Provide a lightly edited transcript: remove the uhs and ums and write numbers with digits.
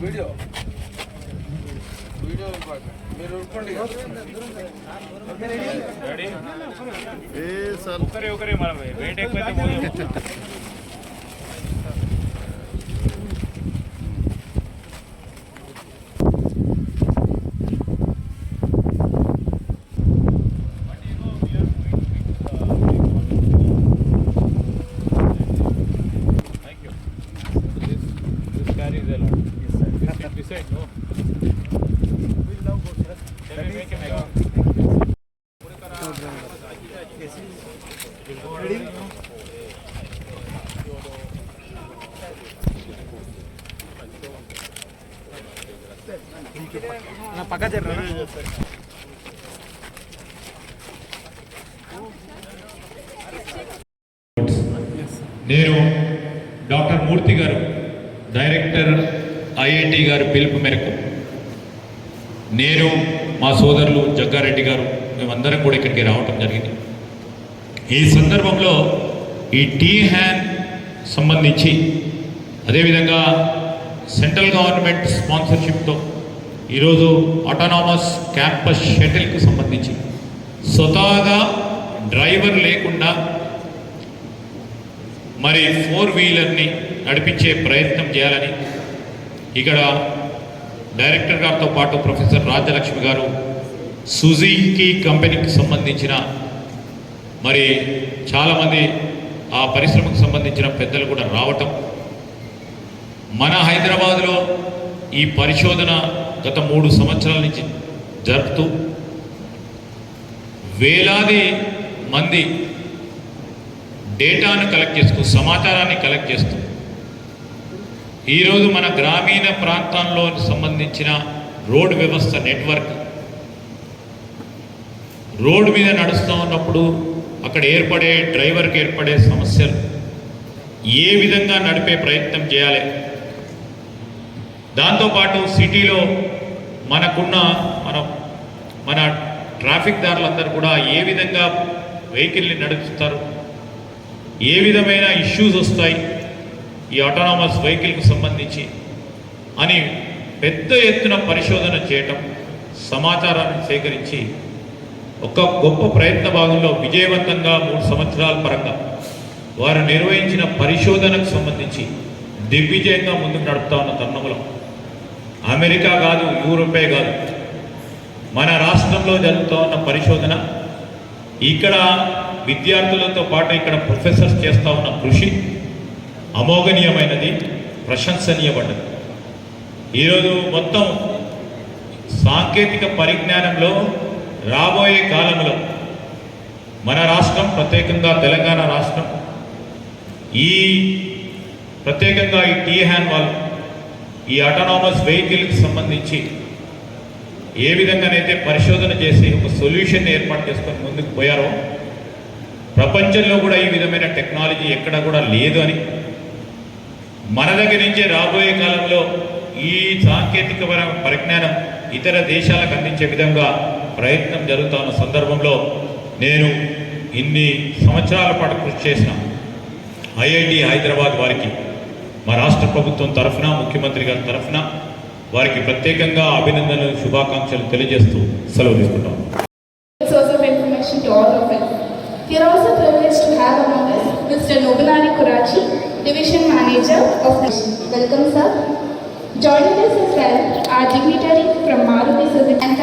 Video మీరు ఒకరే మనం వెయిట్ ఎక్కువైతే నేను డాక్టర్ మూర్తి గారు డైరెక్టర్ ఐఐటి గారు పిలుపు మేరకు నేను మా సోదరులు జగ్గారెడ్డి గారు మేమందరం కూడా ఇక్కడికి రావటం జరిగింది. ఈ సందర్భంలో ఈ టీ హ్యాన్ సంబంధించి అదేవిధంగా సెంట్రల్ గవర్నమెంట్ స్పాన్సర్షిప్తో ఈరోజు ఆటోనామస్ క్యాంపస్ షటిల్కి సంబంధించి స్వతహాగా డ్రైవర్ లేకుండా మరి 4 వీలర్ని నడిపించే ప్రయత్నం చేయాలని ఇక్కడ డైరెక్టర్ గారితో పాటు ప్రొఫెసర్ రాజ్యలక్ష్మి గారు సుజుకి కంపెనీకి సంబంధించిన మరి చాలామంది ఆ పరిశ్రమకు సంబంధించిన పెద్దలు కూడా రావటం, మన హైదరాబాద్లో ఈ పరిశోధన గత 3 సంవత్సరాల నుంచి జరుపుతూ వేలాది మంది డేటాను కలెక్ట్ చేస్తూ సమాచారాన్ని కలెక్ట్ చేస్తూ ఈరోజు మన గ్రామీణ ప్రాంతాల్లో సంబంధించిన రోడ్ వ్యవస్థ నెట్వర్క్, రోడ్డు మీద నడుస్తూ ఉన్నప్పుడు అక్కడ ఏర్పడే డ్రైవర్కి ఏర్పడే సమస్యలు ఏ విధంగా నడిపే ప్రయత్నం చేయాలి, దాంతోపాటు సిటీలో మనకున్న మన ట్రాఫిక్ దారులందరూ కూడా ఏ విధంగా వెహికల్ని నడుపుతారు, ఏ విధమైన ఇష్యూస్ వస్తాయి ఈ ఆటోనామస్ వెహికల్కి సంబంధించి అని పెద్ద ఎత్తున పరిశోధన చేయటం, సమాచారాన్ని సేకరించి ఒక గొప్ప ప్రయత్న భాగంలో విజయవంతంగా 3 సంవత్సరాల పరంగా వారు నిర్వహించిన పరిశోధనకు సంబంధించి దిగ్విజయంగా ముందుకు నడుపుతా ఉన్న తరుణంలో అమెరికా కాదు, యూరోపే కాదు, మన రాష్ట్రంలో జరుగుతూ ఉన్న పరిశోధన, ఇక్కడ విద్యార్థులతో పాటు ఇక్కడ ప్రొఫెసర్స్ చేస్తూ ఉన్న కృషి అమోఘనీయమైనది, ప్రశంసనీయపడ్డది. ఈరోజు మొత్తం సాంకేతిక పరిజ్ఞానంలో రాబోయే కాలంలో మన రాష్ట్రం, ప్రత్యేకంగా తెలంగాణ రాష్ట్రం, ఈ ప్రత్యేకంగా ఈ టీ హ్యాన్ వాళ్ళు ఈ ఆటోనామస్ వెహికల్కి సంబంధించి ఏ విధంగానైతే పరిశోధన చేసి ఒక సొల్యూషన్ ఏర్పాటు చేసుకొని ముందుకు పోయారో ప్రపంచంలో కూడా ఈ విధమైన టెక్నాలజీ ఎక్కడ కూడా లేదు అని, మన దగ్గర నుంచే రాబోయే కాలంలో ఈ సాంకేతిక పరిజ్ఞానం ఇతర దేశాలకు అందించే విధంగా ప్రయత్నం జరుగుతున్న సందర్భంలో నేను ఇన్ని సంవత్సరాల పాటు కృషి చేసిన ఐఐటి హైదరాబాద్ వారికి మా రాష్ట్ర ప్రభుత్వం తరఫున, ముఖ్యమంత్రి గారి తరఫున వారికి ప్రత్యేకంగా అభినందనలు, శుభాకాంక్షలు తెలియజేస్తూ సెలవు తీసుకుంటాం. We are also privileged to have among us Mr. Nobilani Kurachi, Division Manager of Welcome, sir. Joining us as well are dignitary from Maruti Suzuki and